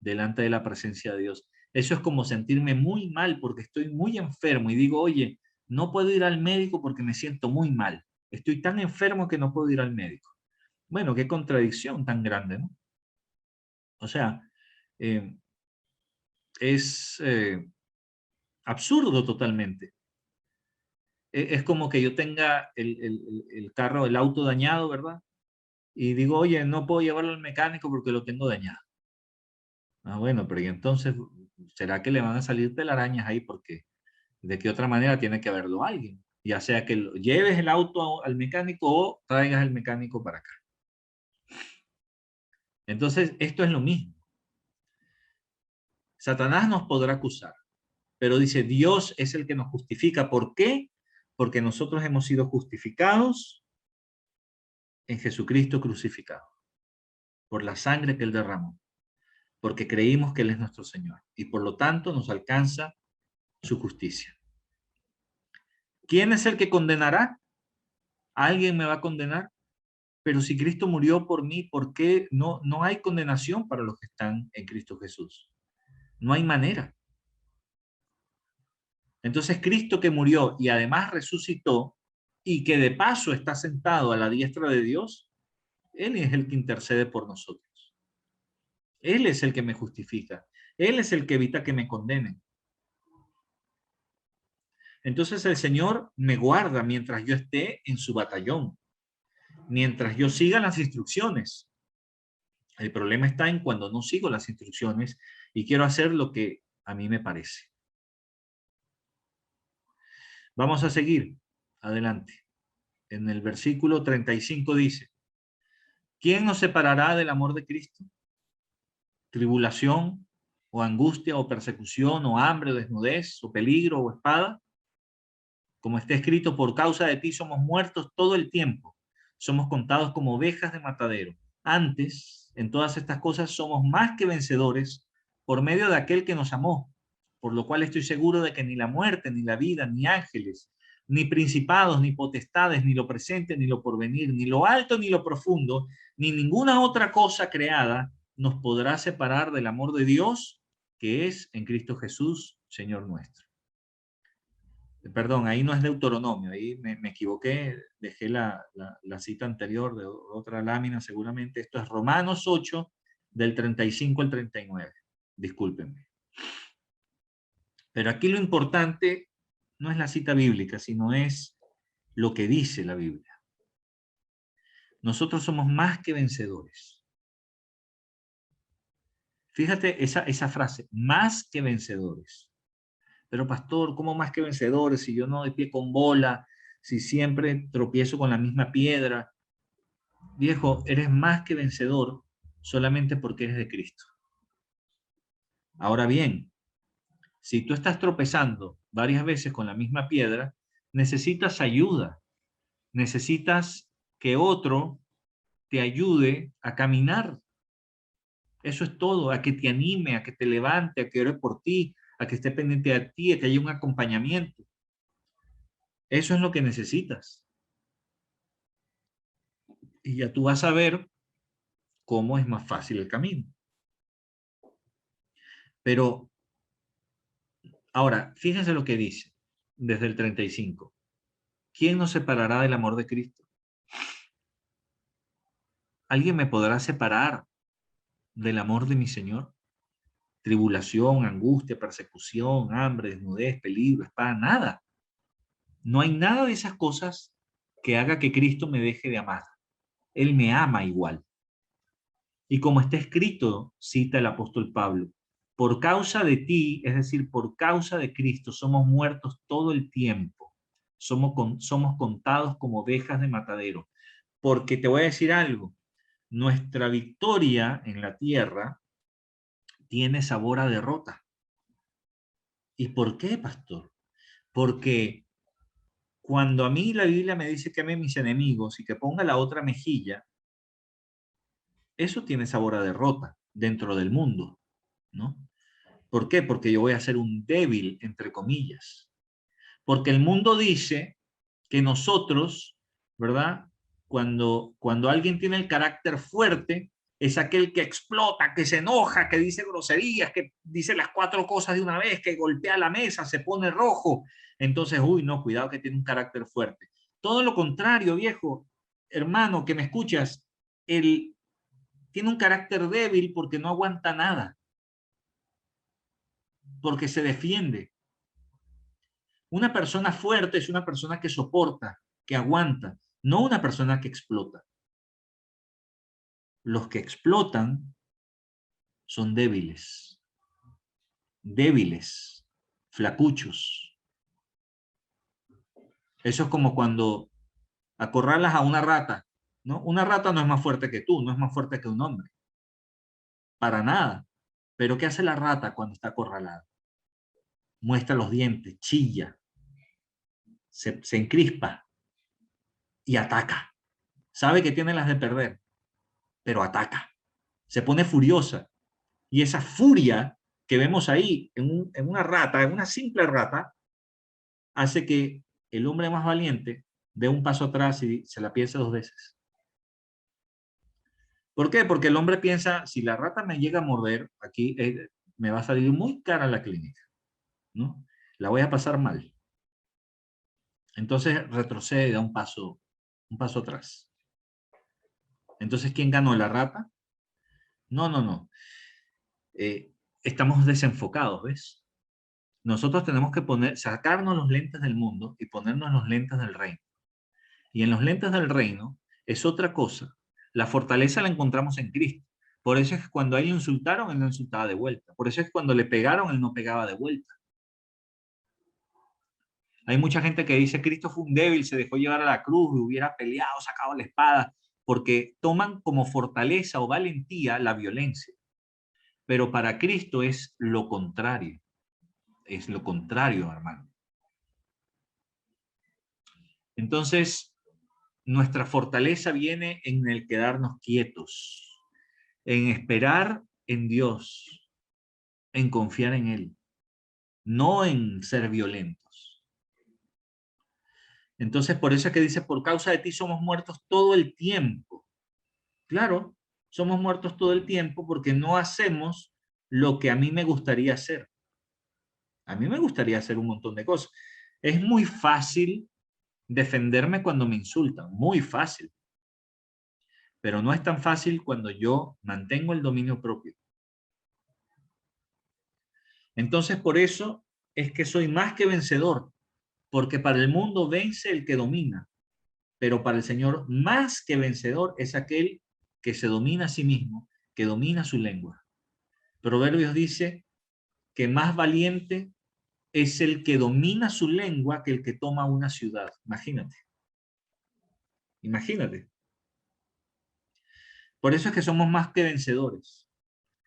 delante de la presencia de Dios. Eso es como sentirme muy mal porque estoy muy enfermo y digo, oye, no puedo ir al médico porque me siento muy mal. Estoy tan enfermo que no puedo ir al médico. Bueno, qué contradicción tan grande, ¿no? O sea, eh, es absurdo totalmente. Es como que yo tenga el carro, el auto dañado, ¿verdad? Y digo, oye, no puedo llevarlo al mecánico porque lo tengo dañado. Ah, bueno, pero y entonces, ¿será que le van a salir telarañas ahí? Porque de qué otra manera tiene que haberlo alguien. ya sea que lleves el auto al mecánico o traigas el mecánico para acá. Entonces, esto es lo mismo. Satanás nos podrá acusar, pero dice, Dios es el que nos justifica. ¿Por qué? Porque nosotros hemos sido justificados en Jesucristo crucificado, por la sangre que Él derramó, porque creímos que Él es nuestro Señor, y por lo tanto nos alcanza su justicia. ¿Quién es el que condenará? ¿Alguien me va a condenar? Pero si Cristo murió por mí, ¿por qué no hay condenación para los que están en Cristo Jesús? No hay manera. Entonces Cristo que murió y además resucitó y que de paso está sentado a la diestra de Dios, Él es el que intercede por nosotros. Él es el que me justifica. Él es el que evita que me condenen. Entonces el Señor me guarda mientras yo esté en su batallón, mientras yo siga las instrucciones. El problema está en cuando no sigo las instrucciones y quiero hacer lo que a mí me parece. Vamos a seguir adelante. En el versículo 35 dice, ¿quién nos separará del amor de Cristo? ¿Tribulación o angustia o persecución o hambre o desnudez o peligro o espada? Como está escrito, por causa de ti somos muertos todo el tiempo. Somos contados como ovejas de matadero. Antes, en todas estas cosas, somos más que vencedores por medio de aquel que nos amó. Por lo cual estoy seguro de que ni la muerte, ni la vida, ni ángeles, ni principados, ni potestades, ni lo presente, ni lo porvenir, ni lo alto, ni lo profundo, ni ninguna otra cosa creada nos podrá separar del amor de Dios que es en Cristo Jesús, Señor nuestro. Perdón, ahí no es Deuteronomio, ahí me equivoqué, dejé la cita anterior de otra lámina, seguramente esto es Romanos 8, del 35 al 39, discúlpenme. Pero aquí lo importante no es la cita bíblica, sino es lo que dice la Biblia. Nosotros somos más que vencedores. Fíjate esa frase, más que vencedores. Pero pastor, ¿cómo más que vencedores? Si yo no de pie con bola, si siempre tropiezo con la misma piedra. Viejo, eres más que vencedor solamente porque eres de Cristo. Ahora bien, si tú estás tropezando varias veces con la misma piedra, necesitas ayuda, necesitas que otro te ayude a caminar. Eso es todo, a que te anime, a que te levante, a que ore por ti, a que esté pendiente de ti, a que haya un acompañamiento. Eso es lo que necesitas. Y ya tú vas a ver cómo es más fácil el camino. Pero ahora, fíjense lo que dice desde el 35. ¿Quién nos separará del amor de Cristo? ¿Alguien me podrá separar del amor de mi Señor? Tribulación, angustia, persecución, hambre, desnudez, peligro, espada, nada. No hay nada de esas cosas que haga que Cristo me deje de amar. Él me ama igual. Y como está escrito, cita el apóstol Pablo, por causa de ti, es decir, por causa de Cristo, somos muertos todo el tiempo. Somos contados como ovejas de matadero. Porque te voy a decir algo, nuestra victoria en la tierra tiene sabor a derrota. ¿Y por qué, pastor? Porque cuando a mí la Biblia me dice que ame a mis enemigos y que ponga la otra mejilla, eso tiene sabor a derrota dentro del mundo, ¿no? ¿Por qué? Porque yo voy a ser un débil, entre comillas. Porque el mundo dice que nosotros, ¿verdad? Cuando alguien tiene el carácter fuerte, es aquel que explota, que se enoja, que dice groserías, que dice las cuatro cosas de una vez, que golpea la mesa, se pone rojo. Entonces, uy, no, cuidado que tiene un carácter fuerte. Todo lo contrario, viejo, hermano, que me escuchas, él tiene un carácter débil porque no aguanta nada, porque se defiende. Una persona fuerte es una persona que soporta, que aguanta, no una persona que explota. Los que explotan son débiles, débiles, flacuchos. Eso es como cuando acorralas a una rata, ¿no? Una rata no es más fuerte que tú, no es más fuerte que un hombre, para nada. Pero ¿qué hace la rata cuando está acorralada? Muestra los dientes, chilla, se encrispa y ataca. Sabe que tiene las de perder, pero ataca. Se pone furiosa. Y esa furia que vemos ahí en una rata, en una simple rata, hace que el hombre más valiente dé un paso atrás y se la piense dos veces. ¿Por qué? Porque el hombre piensa, si la rata me llega a morder, aquí me va a salir muy cara la clínica, ¿no? La voy a pasar mal. Entonces retrocede, da un paso atrás. Entonces, ¿quién ganó? ¿La rata? No, no, no. Estamos desenfocados, ¿ves? Nosotros tenemos que sacarnos los lentes del mundo y ponernos los lentes del reino. Y en los lentes del reino es otra cosa. La fortaleza la encontramos en Cristo. Por eso es que cuando a él lo insultaron, él no insultaba de vuelta. Por eso es que cuando le pegaron, él no pegaba de vuelta. Hay mucha gente que dice, Cristo fue un débil, se dejó llevar a la cruz, hubiera peleado, sacado la espada, porque toman como fortaleza o valentía la violencia. Pero para Cristo es lo contrario, hermano. Entonces, nuestra fortaleza viene en el quedarnos quietos, en esperar en Dios, en confiar en Él, no en ser violentos. Entonces, por eso es que dice, por causa de ti somos muertos todo el tiempo. Claro, somos muertos todo el tiempo porque no hacemos lo que a mí me gustaría hacer. A mí me gustaría hacer un montón de cosas. Es muy fácil defenderme cuando me insultan, muy fácil. Pero no es tan fácil cuando yo mantengo el dominio propio. Entonces, por eso es que soy más que vencedor, porque para el mundo vence el que domina, pero para el Señor más que vencedor es aquel que se domina a sí mismo, que domina su lengua. Proverbios dice que más valiente es el que domina su lengua que el que toma una ciudad. Imagínate, imagínate. Por eso es que somos más que vencedores.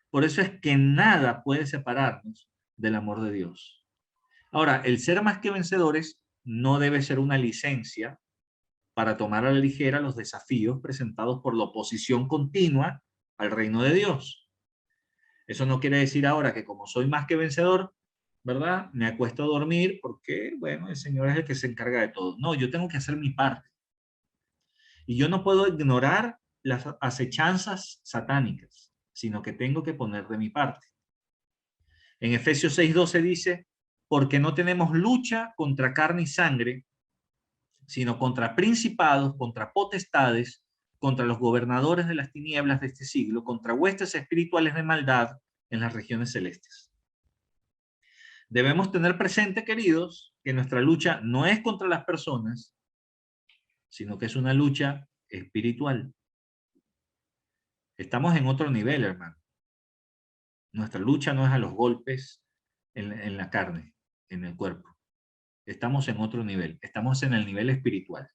Por eso es que nada puede separarnos del amor de Dios. Ahora, el ser más que vencedores no debe ser una licencia para tomar a la ligera los desafíos presentados por la oposición continua al reino de Dios. Eso no quiere decir ahora que como soy más que vencedor, ¿verdad? Me acuesto a dormir porque, bueno, el Señor es el que se encarga de todo. No, yo tengo que hacer mi parte. Y yo no puedo ignorar las acechanzas satánicas, sino que tengo que poner de mi parte. En Efesios 6:12 dice, porque no tenemos lucha contra carne y sangre, sino contra principados, contra potestades, contra los gobernadores de las tinieblas de este siglo, contra huestes espirituales de maldad en las regiones celestes. Debemos tener presente, queridos, que nuestra lucha no es contra las personas, sino que es una lucha espiritual. Estamos en otro nivel, hermano. Nuestra lucha no es a los golpes en la carne, en el cuerpo. Estamos en otro nivel, estamos en el nivel espiritual.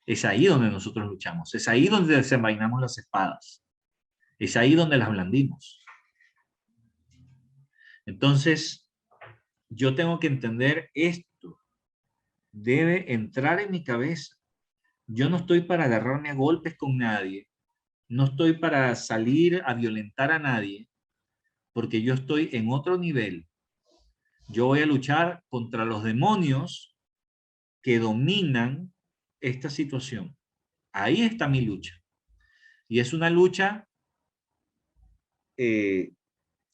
Es ahí donde nosotros luchamos, es ahí donde desenvainamos las espadas, es ahí donde las blandimos. Entonces, yo tengo que entender esto, debe entrar en mi cabeza. Yo no estoy para agarrarme a golpes con nadie, no estoy para salir a violentar a nadie, porque yo estoy en otro nivel. Yo voy a luchar contra los demonios que dominan esta situación. Ahí está mi lucha. Y es una lucha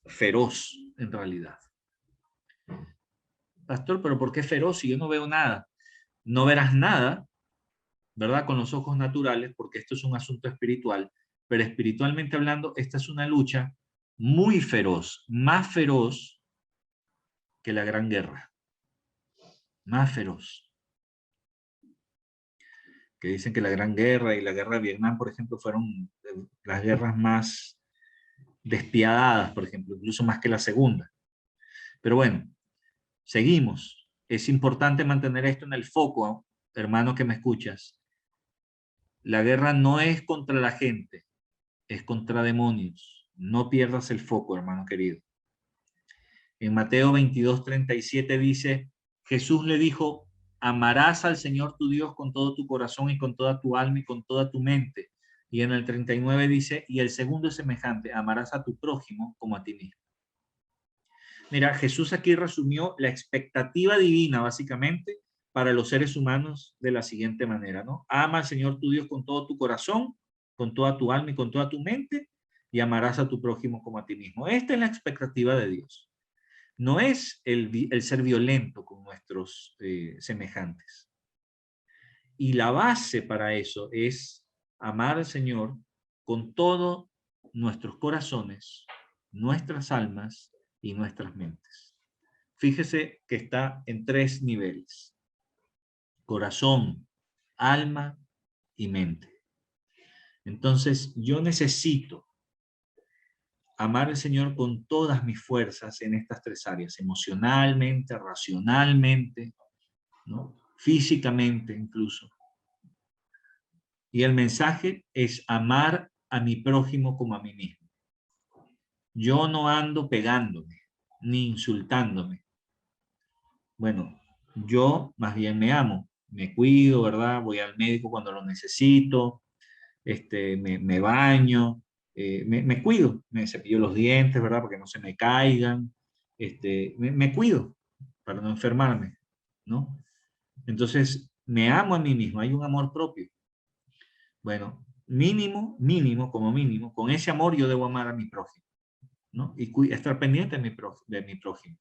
feroz, en realidad. Pastor, pero ¿por qué feroz si yo no veo nada? No verás nada, ¿verdad? Con los ojos naturales, porque esto es un asunto espiritual, pero espiritualmente hablando, esta es una lucha muy feroz, más feroz que la Gran Guerra, más feroz. Que dicen que la Gran Guerra y la Guerra de Vietnam, por ejemplo, fueron las guerras más despiadadas, por ejemplo, incluso más que la Segunda. Pero bueno, seguimos. Es importante mantener esto en el foco, hermano que me escuchas, la guerra no es contra la gente, es contra demonios. No pierdas el foco, hermano querido. En Mateo 22:37 dice, Jesús le dijo, amarás al Señor tu Dios con todo tu corazón y con toda tu alma y con toda tu mente. Y en el 39 dice, y el segundo es semejante, amarás a tu prójimo como a ti mismo. Mira, Jesús aquí resumió la expectativa divina, básicamente, para los seres humanos de la siguiente manera, ¿no? Ama al Señor tu Dios con todo tu corazón, con toda tu alma y con toda tu mente, y amarás a tu prójimo como a ti mismo. Esta es la expectativa de Dios. No es el ser violento con nuestros semejantes. Y la base para eso es amar al Señor con todos nuestros corazones, nuestras almas y nuestras mentes. Fíjese que está en 3 niveles: corazón, alma y mente. Entonces yo necesito amar al Señor con todas mis fuerzas en estas 3 áreas: emocionalmente, racionalmente, ¿no? Físicamente incluso. Y el mensaje es amar a mi prójimo como a mí mismo. Yo no ando pegándome ni insultándome. Bueno, yo más bien me amo, me cuido, ¿verdad? Voy al médico cuando lo necesito, me baño, me cuido, me cepillo los dientes, ¿verdad? Porque no se me caigan, me cuido para no enfermarme, ¿no? Entonces, me amo a mí mismo, hay un amor propio. Bueno, mínimo, como mínimo, con ese amor yo debo amar a mi prójimo, ¿no? Y estar pendiente de mi prójimo.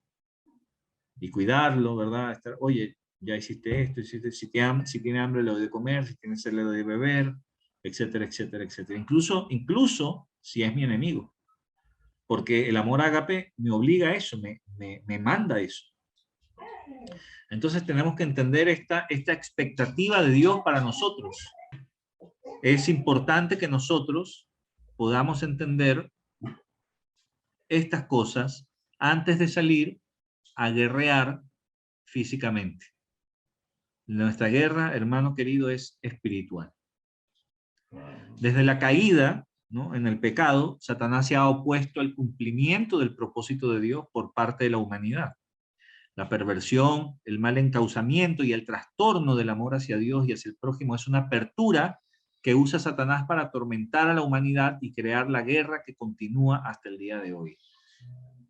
Y cuidarlo, ¿verdad? Oye, ya hiciste esto, si tiene hambre le doy de comer, si tiene sed le doy de beber, etcétera, etcétera, etcétera. Incluso si es mi enemigo. Porque el amor ágape me obliga a eso, me manda a eso. Entonces tenemos que entender esta expectativa de Dios para nosotros. Es importante que nosotros podamos entender estas cosas antes de salir a guerrear físicamente. Nuestra guerra, hermano querido, es espiritual. Desde la caída, ¿no?, en el pecado, Satanás se ha opuesto al cumplimiento del propósito de Dios por parte de la humanidad. La perversión, el mal encauzamiento y el trastorno del amor hacia Dios y hacia el prójimo es una apertura que usa Satanás para atormentar a la humanidad y crear la guerra que continúa hasta el día de hoy.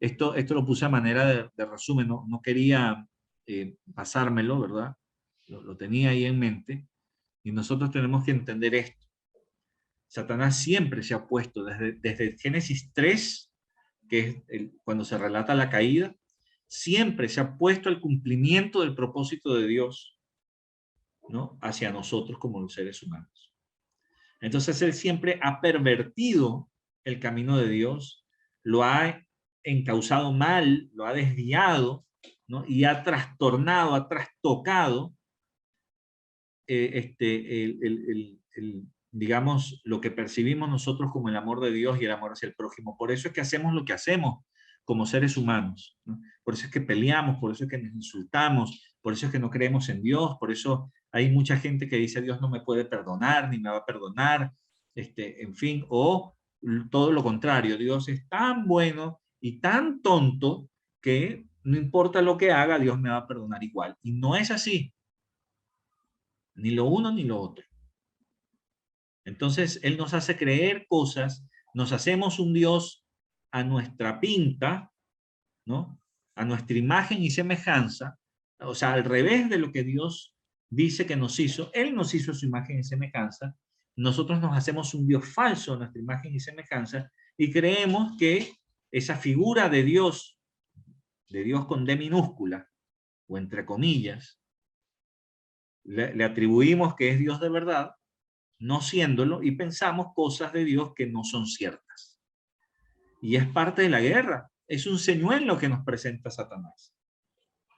Esto lo puse a manera de resumen, no quería pasármelo, ¿verdad? Lo tenía ahí en mente, y nosotros tenemos que entender esto. Satanás siempre se ha opuesto, desde Génesis 3, que es cuando se relata la caída, siempre se ha puesto al cumplimiento del propósito de Dios, ¿no?, hacia nosotros como los seres humanos. Entonces él siempre ha pervertido el camino de Dios, lo ha encauzado mal, lo ha desviado, ¿no?, y ha trastornado, ha trastocado digamos, lo que percibimos nosotros como el amor de Dios y el amor hacia el prójimo. Por eso es que hacemos lo que hacemos como seres humanos, ¿no? Por eso es que peleamos, por eso es que nos insultamos, por eso es que no creemos en Dios, por eso hay mucha gente que dice Dios no me puede perdonar, ni me va a perdonar, en fin, o todo lo contrario, Dios es tan bueno y tan tonto que no importa lo que haga, Dios me va a perdonar igual. Y no es así, ni lo uno ni lo otro. Entonces, Él nos hace creer cosas, nos hacemos un Dios a nuestra pinta, ¿no?, a nuestra imagen y semejanza, o sea, al revés de lo que Dios dice que nos hizo. Él nos hizo a su imagen y semejanza, nosotros nos hacemos un Dios falso a nuestra imagen y semejanza, y creemos que esa figura de Dios con D minúscula, o entre comillas, le atribuimos que es Dios de verdad, no siéndolo, y pensamos cosas de Dios que no son ciertas. Y es parte de la guerra, es un señuelo que nos presenta Satanás.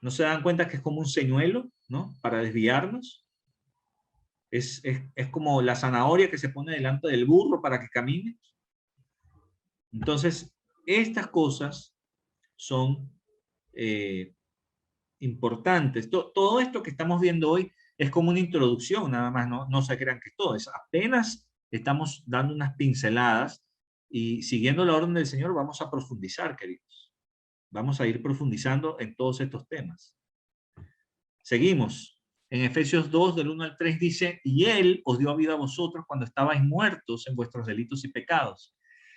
¿No se dan cuenta que es como un señuelo, ¿no?, para desviarnos? Es como la zanahoria que se pone delante del burro para que camine. Entonces, estas cosas son importantes. Todo esto que estamos viendo hoy es como una introducción, nada más, no se crean que es todo, es apenas estamos dando unas pinceladas y siguiendo la orden del Señor vamos a profundizar, queridos. Vamos a ir profundizando en todos estos temas. Seguimos. En Efesios 2, del 1 al 3 dice, y Él os dio vida a vosotros cuando estabais muertos en vuestros delitos y pecados,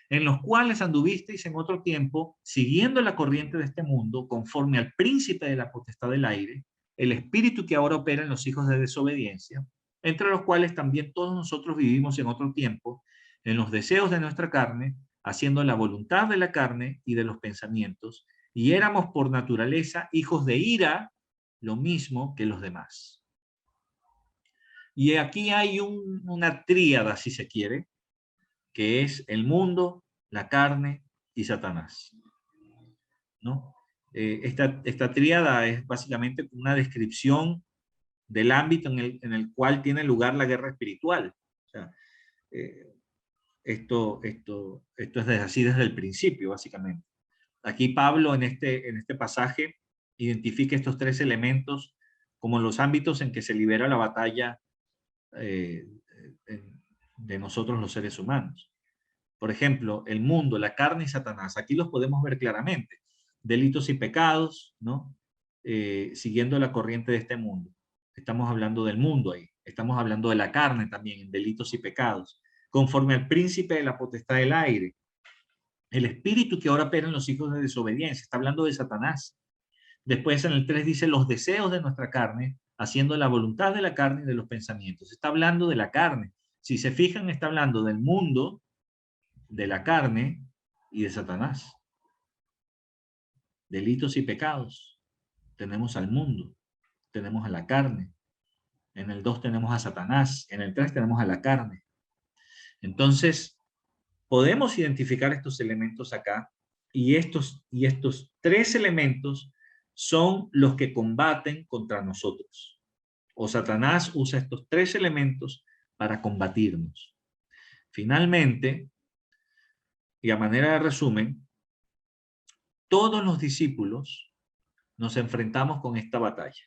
en los cuales anduvisteis en otro tiempo, siguiendo la corriente de este mundo, conforme al príncipe de la potestad del aire, el espíritu que ahora opera en los hijos de desobediencia, entre los cuales también todos nosotros vivimos en otro tiempo, en los deseos de nuestra carne, haciendo la voluntad de la carne y de los pensamientos, y éramos por naturaleza hijos de ira, lo mismo que los demás. Y aquí hay una tríada, si se quiere, que es el mundo, la carne y Satanás, ¿no? Esta tríada es básicamente una descripción del ámbito en el cual tiene lugar la guerra espiritual. O sea, esto es así desde el principio, básicamente. Aquí Pablo en este pasaje identifica estos tres elementos como los ámbitos en que se libera la batalla de nosotros los seres humanos. Por ejemplo, el mundo, la carne y Satanás. Aquí los podemos ver claramente. Delitos y pecados, ¿no? Siguiendo la corriente de este mundo. Estamos hablando del mundo ahí. Estamos hablando de la carne también, en delitos y pecados. Conforme al príncipe de la potestad del aire. El espíritu que ahora opera en los hijos de desobediencia. Está hablando de Satanás. Después en el 3 dice los deseos de nuestra carne, haciendo la voluntad de la carne y de los pensamientos. Está hablando de la carne. Si se fijan, está hablando del mundo, de la carne y de Satanás. Delitos y pecados. Tenemos al mundo, tenemos a la carne. En el 2 tenemos a Satanás, en el 3 tenemos a la carne. Entonces, podemos identificar estos elementos acá y estos tres elementos son los que combaten contra nosotros. O Satanás usa estos tres elementos para combatirnos. Finalmente, y a manera de resumen, todos los discípulos nos enfrentamos con esta batalla,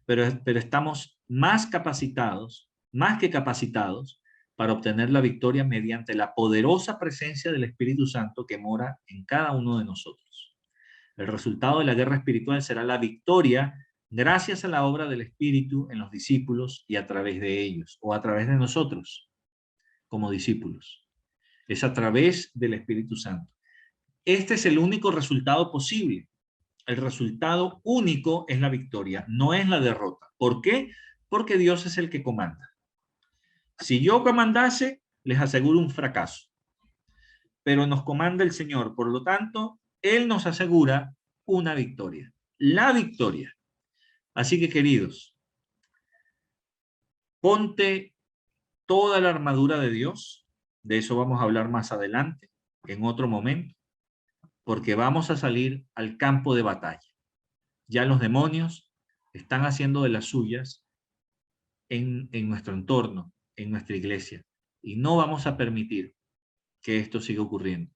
pero estamos más que capacitados para obtener la victoria mediante la poderosa presencia del Espíritu Santo que mora en cada uno de nosotros. El resultado de la guerra espiritual será la victoria gracias a la obra del Espíritu en los discípulos y a través de ellos, o a través de nosotros como discípulos. Es a través del Espíritu Santo. Este es el único resultado posible. El resultado único es la victoria, no es la derrota. ¿Por qué? Porque Dios es el que comanda. Si yo comandase, les aseguro un fracaso. Pero nos comanda el Señor, por lo tanto, Él nos asegura una victoria. La victoria. Así que, queridos, ponte toda la armadura de Dios. De eso vamos a hablar más adelante, en otro momento, porque vamos a salir al campo de batalla. Ya los demonios están haciendo de las suyas en nuestro entorno, en nuestra iglesia, y no vamos a permitir que esto siga ocurriendo.